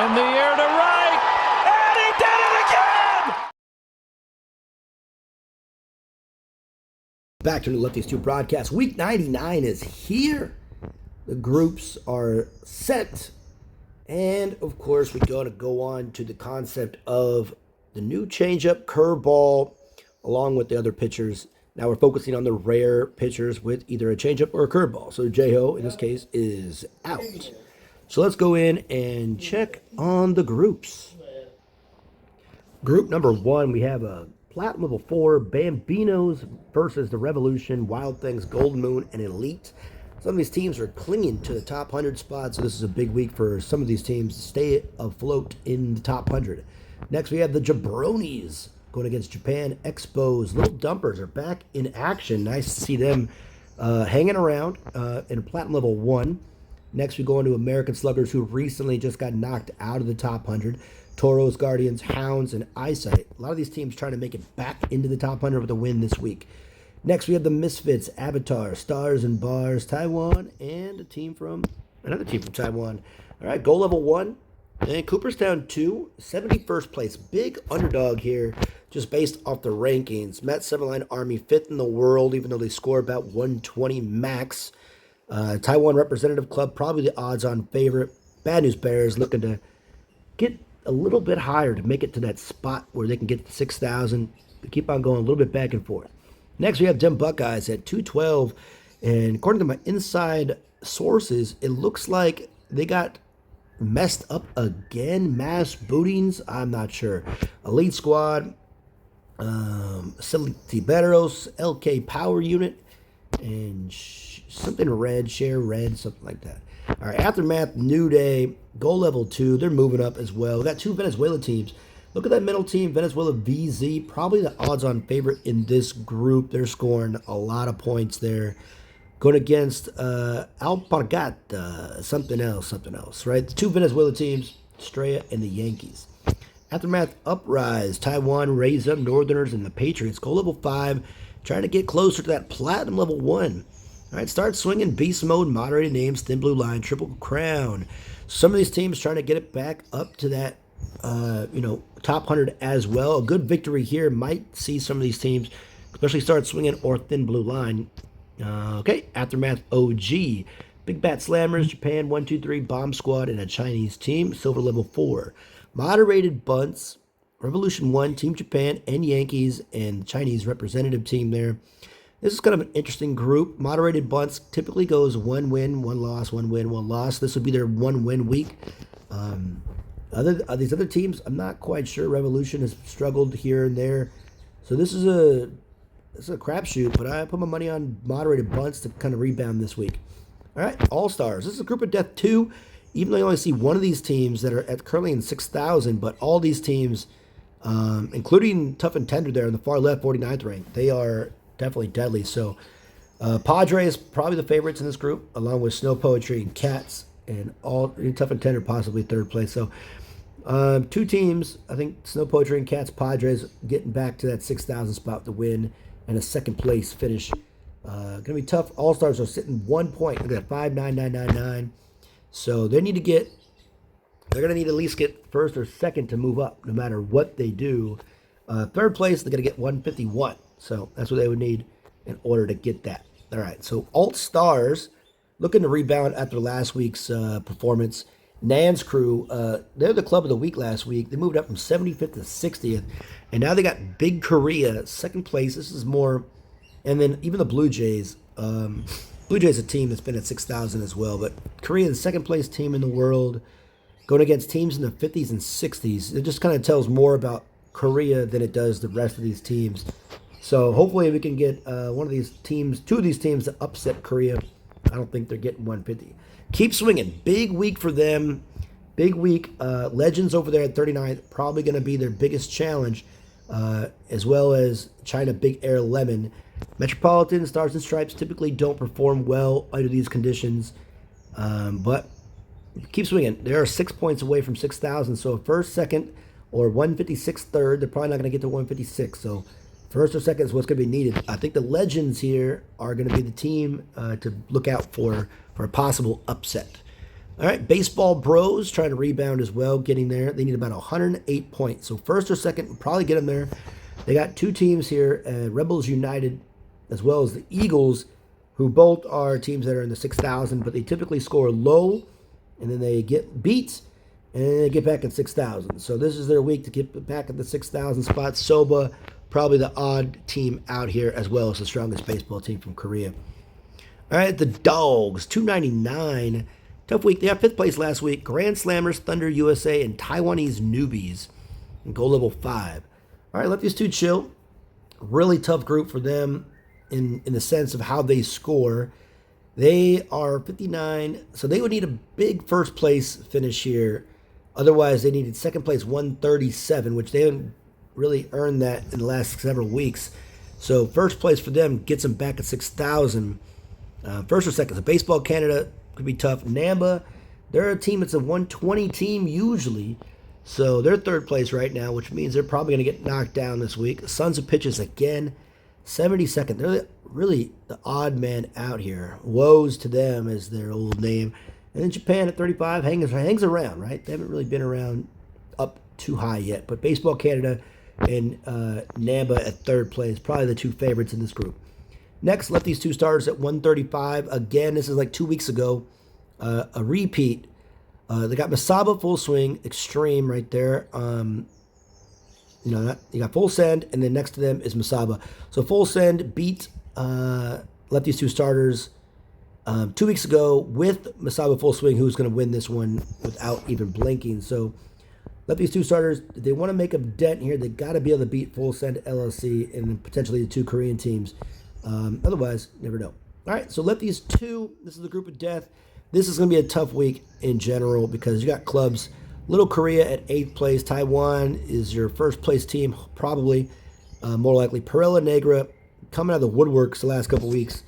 In the air to right, and he did it again! Back to the Lefties 2 broadcast. Week 99 is here. The groups are set. And, of course, we're going to go on to the concept of the new changeup, curveball, along with the other pitchers. Now we're focusing on the rare pitchers with either a changeup or a curveball. So J-Ho, in this case, is out. So let's go in and check on the groups. Group number 1, we have a Platinum Level 4, Bambinos versus the Revolution, Wild Things, Golden Moon, and Elite. Some of these teams are clinging to the top 100 spots, so this is a big week for some of these teams to stay afloat in the top 100. Next, we have the Jabronis going against Japan Expos. Little Dumpers are back in action. Nice to see them hanging around in Platinum Level 1. Next, we go into American Sluggers, who recently just got knocked out of the top 100. Toros, Guardians, Hounds, and Eyesight. A lot of these teams trying to make it back into the top 100 with a win this week. Next, we have the Misfits, Avatar, Stars and Bars, Taiwan, and another team from Taiwan. All right, goal level 1. And Cooperstown 2, 71st place. Big underdog here, just based off the rankings. Met 7-Line Army, 5th in the world, even though they score about 120 max. Taiwan Representative Club, probably the odds-on favorite. Bad News Bears looking to get a little bit higher to make it to that spot where they can get to 6,000. They keep on going a little bit back and forth. Next, we have Dem Buckeyes at 212. And according to my inside sources, it looks like they got messed up again. Mass bootings, I'm not sure. Elite Squad, Tiberos, LK Power Unit, and something red, Share Red, something like that. All right, Aftermath, New Day, Goal Level 2, they're moving up as well. We got 2 Venezuela teams. Look at that middle team, Venezuela VZ, probably the odds-on favorite in this group. They're scoring a lot of points there. Going against Alpargata, something else, right? The 2 Venezuela teams, Estrella and the Yankees. Aftermath, Uprise, Taiwan, Raise Up, Northerners, and the Patriots. Goal Level 5, trying to get closer to that Platinum Level 1. All right, start swinging, Beast Mode, Moderated Names, Thin Blue Line, Triple Crown. Some of these teams trying to get it back up to that, top 100 as well. A good victory here might see some of these teams, especially start swinging or Thin Blue Line. Okay, Aftermath OG. Big Bat Slammers, Japan 123, Bomb Squad, and a Chinese team, Silver Level 4. Moderated Bunts, Revolution 1, Team Japan, and Yankees, and Chinese representative team there. This is kind of an interesting group. Moderated Bunts typically goes 1 win, 1 loss, 1 win, 1 loss. This would be their 1-win week. These other teams, I'm not quite sure. Revolution has struggled here and there. So this is a crapshoot, but I put my money on Moderated Bunts to kind of rebound this week. All right, All-Stars. This is a Group of Death 2. Even though you only see one of these teams that are currently in 6,000, but all these teams, including Tough and Tender there in the far left, 49th rank, they are definitely deadly. So Padres, probably the favorites in this group, along with Snow Poetry and Cats, and all Tough and Tender possibly 3rd place. So 2 teams, I think Snow Poetry and Cats, Padres getting back to that 6,000 spot to win, and a 2nd place finish. Going to be tough. All-Stars are sitting 1 point. Look at that, 5.9999. So they're going to need at least get 1st or 2nd to move up, no matter what they do. 3rd place, they're going to get 151. So that's what they would need in order to get that. All right, so Alt-Stars looking to rebound after last week's performance. Nan's crew, they're the club of the week last week. They moved up from 75th to 60th. And now they got Big Korea, 2nd place. This is more, and then even the Blue Jays. Blue Jays a team that's been at 6,000 as well. But Korea, the 2nd place team in the world, going against teams in the 50s and 60s. It just kind of tells more about Korea than it does the rest of these teams. So hopefully we can get 2 of these teams to upset Korea. I don't think they're getting 150. Keep swinging. Big week for them. Big week. Legends over there at 39th, probably going to be their biggest challenge, as well as China Big Air Lemon. Metropolitan, Stars and Stripes typically don't perform well under these conditions, but keep swinging. They are 6 points away from 6,000, so 1st, 2nd, or 156 3rd. They're probably not going to get to 156, so 1st or 2nd is what's going to be needed. I think the Legends here are going to be the team to look out for a possible upset. All right, baseball bros trying to rebound as well, getting there. They need about 108 points. So first or second, will probably get them there. They got two teams here, Rebels United as well as the Eagles, who both are teams that are in the 6,000, but they typically score low, and then they get beat, and then they get back in 6,000. So this is their week to get back at the 6,000 spot. Soba, probably the odd team out here, as well as the strongest baseball team from Korea. All right, the Dogs, 299. Tough week. They got fifth place last week. Grand Slammers, Thunder USA, and Taiwanese Newbies in goal level 5. All right, let these two chill. Really tough group for them in the sense of how they score. They are 59, so they would need a big first place finish here. Otherwise, they needed second place 137, which they haven't really earned that in the last several weeks. So first place for them gets them back at 6,000. First or second. So Baseball Canada could be tough. Namba, they're a team that's a 120 team usually. So they're third place right now, which means they're probably going to get knocked down this week. Sons of Pitches again, 72nd. They're really the odd man out here. Woes to them is their old name. And then Japan at 35 hangs around, right? They haven't really been around up too high yet. But Baseball Canada and Namba at third place, probably the two favorites in this group. Next, left these two starters at 135. Again, this is like 2 weeks ago. A repeat. They got Masaba Full Swing Extreme right there. You got Full Send, and then next to them is Masaba. So Full Send beat left these two starters 2 weeks ago with Masaba Full Swing, who's going to win this one without even blinking. So left these two starters, if they want to make a dent here, they got to be able to beat Full Send LLC and potentially the two Korean teams. Otherwise, never know. All right, so left these two. This is the group of death. This is going to be a tough week in general because you got clubs. Little Korea at 8th place. Taiwan is your first place team, probably. More likely. Perella Negra coming out of the woodworks the last couple weeks.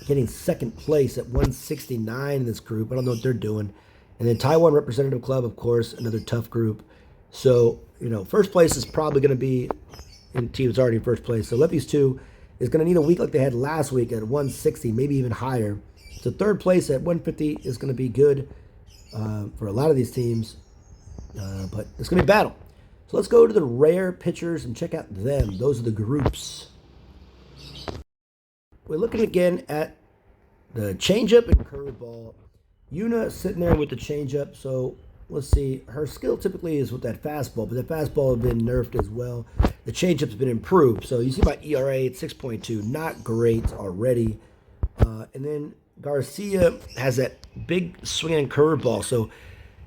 Getting second place at 169 in this group. I don't know what they're doing. And then Taiwan Representative Club, of course, another tough group. So, first place is probably going to be in teams already in first place. So Lefties 2 is going to need a week like they had last week at 160, maybe even higher. So third place at 150 is going to be good for a lot of these teams. But it's going to be a battle. So let's go to the rare pitchers and check out them. Those are the groups. We're looking again at the changeup and curveball. Yuna sitting there with the changeup. So let's see. Her skill typically is with that fastball, but the fastball has been nerfed as well. The changeup's been improved. So you see my ERA at 6.2. Not great already. And then Garcia has that big swinging curveball. So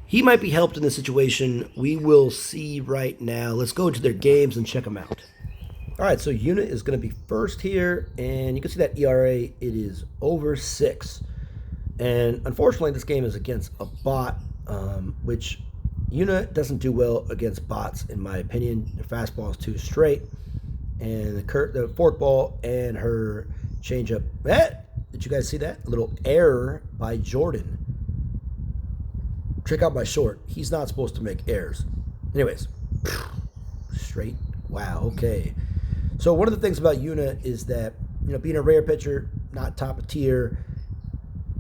he might be helped in this situation. We will see right now. Let's go into their games and check them out. All right, so Yuna is going to be first here. And you can see that ERA. It is over 6. And unfortunately, this game is against a bot, which Yuna doesn't do well against bots, in my opinion. Her fastball is too straight. And the forkball and her changeup. Did you guys see that? A little error by Jordan. Check out my short. He's not supposed to make errors. Anyways, straight. Wow, okay. So one of the things about Yuna is that, being a rare pitcher, not top of tier,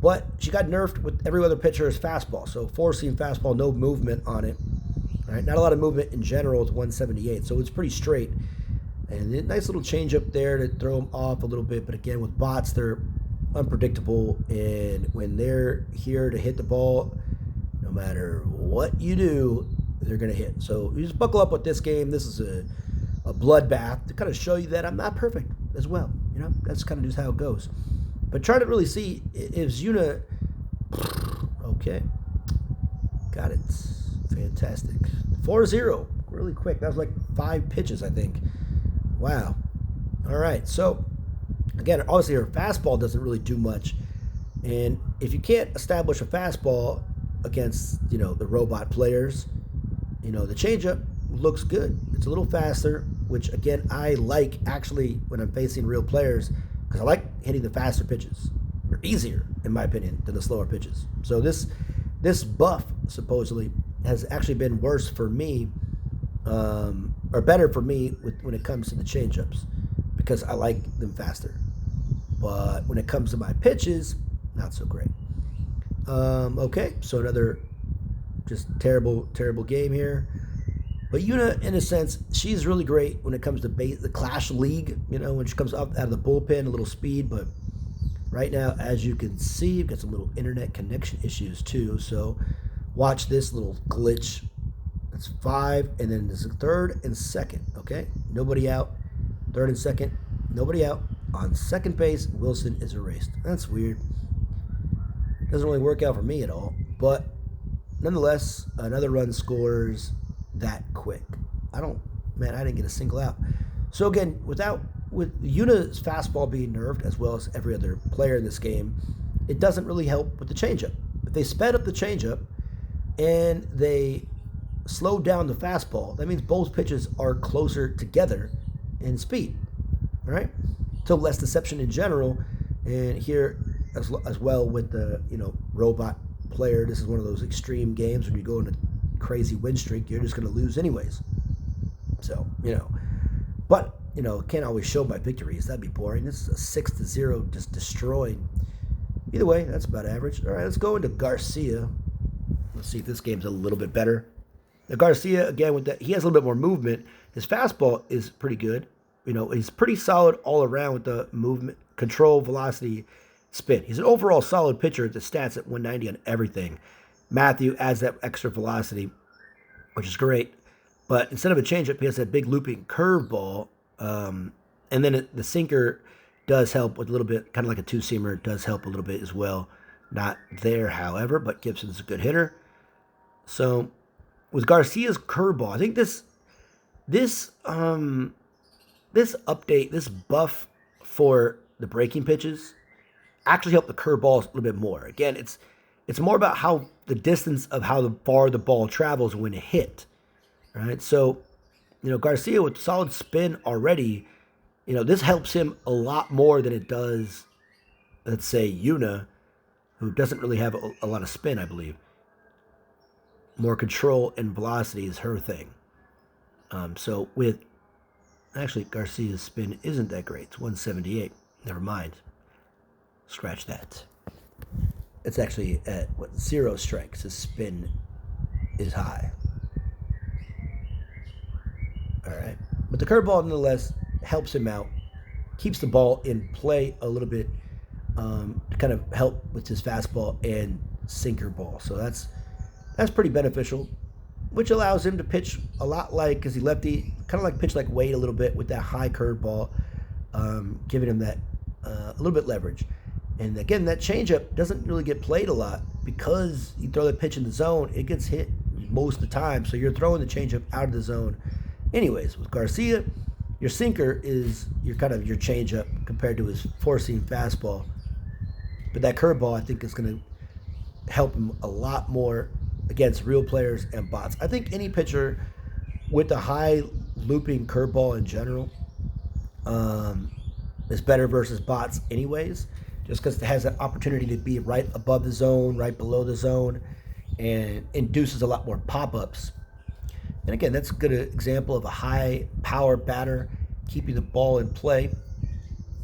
but she got nerfed with every other pitcher's fastball. So four-seam fastball, no movement on it. All right, not a lot of movement in general with 178. So it's pretty straight. And a nice little change up there to throw them off a little bit. But again, with bots, they're unpredictable. And when they're here to hit the ball, no matter what you do, they're going to hit. So you just buckle up with this game. This is a bloodbath to kind of show you that I'm not perfect as well. That's kind of just how it goes. But try to really see if Yuna... Okay. Got it. Fantastic. 4-0. Really quick. That was like 5 pitches, I think. Wow. All right. So, again, obviously her fastball doesn't really do much. And if you can't establish a fastball against, the robot players, the changeup looks good. It's a little faster, which, again, I like actually when I'm facing real players because I like hitting the faster pitches. They're easier, in my opinion, than the slower pitches. So this buff, supposedly, has actually been worse for me, or better for me when it comes to the changeups because I like them faster. But when it comes to my pitches, not so great. Okay, so another just terrible, terrible game here. But Yuna, in a sense, she's really great when it comes to the Clash League. When she comes up out of the bullpen, a little speed. But right now, as you can see, you've got some little internet connection issues too. So watch this little glitch. That's 5, and then there's a third and second. Okay, nobody out. Third and second, nobody out. On second base, Wilson is erased. That's weird. Doesn't really work out for me at all. But nonetheless, another run scores that quick. I didn't get a single out. So again, with Yuna's fastball being nerfed as well as every other player in this game, it doesn't really help with the changeup. If they sped up the changeup and they slowed down the fastball, that means both pitches are closer together in speed. All right? So less deception in general. And here as well with the robot player, this is one of those extreme games when you go in a crazy win streak, you're just going to lose anyways. So, but can't always show my victories. That'd be boring. This is a 6-0 just destroyed. Either way, that's about average. All right, let's go into Garcia. Let's see if this game's a little bit better. Now, Garcia, again, he has a little bit more movement. His fastball is pretty good. He's pretty solid all around with the movement, control, velocity, spin. He's an overall solid pitcher. The stats at 190 on everything. Matthew adds that extra velocity, which is great. But instead of a changeup, he has that big looping curveball. And then the sinker does help with a little bit, kind of like a two-seamer, does help a little bit as well. Not there, however, but Gibson's a good hitter. So with Garcia's curveball, I think this update, this buff for the breaking pitches actually helped the curveballs a little bit more. Again, it's more about how the distance of how far the ball travels when it hit. Right? So, Garcia with solid spin already, this helps him a lot more than it does, let's say, Yuna, who doesn't really have a lot of spin, I believe. More control and velocity is her thing. So actually, Garcia's spin isn't that great. It's 178. Never mind. Scratch that. It's actually at 0 strikes. His spin is high. All right. But the curveball, nonetheless, helps him out. Keeps the ball in play a little bit to kind of help with his fastball and sinker ball. So that's pretty beneficial, which allows him to pitch a lot like, because he lefty, kind of like pitch like Wade a little bit with that high curveball, giving him that a little bit leverage. And again, that changeup doesn't really get played a lot because you throw that pitch in the zone, it gets hit most of the time. So you're throwing the changeup out of the zone. Anyways, with Garcia, your sinker is your changeup compared to his four-seam fastball. But that curveball, I think, is going to help him a lot more against real players and bots. I think any pitcher with a high looping curveball in general is better versus bots anyways, just because it has that opportunity to be right above the zone, right below the zone, and induces a lot more pop-ups. And again, that's a good example of a high power batter keeping the ball in play.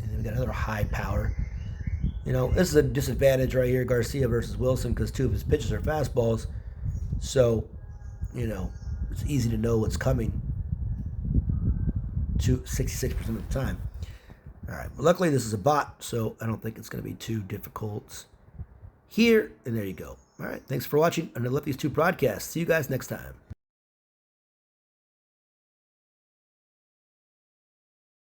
And then we got another high power. This is a disadvantage right here, Garcia versus Wilson, because two of his pitches are fastballs. So, it's easy to know what's coming to 66% of the time. All right, but luckily this is a bot, so I don't think it's going to be too difficult here. And there you go. All right, thanks for watching. I'm going to let these two broadcasts. See you guys next time.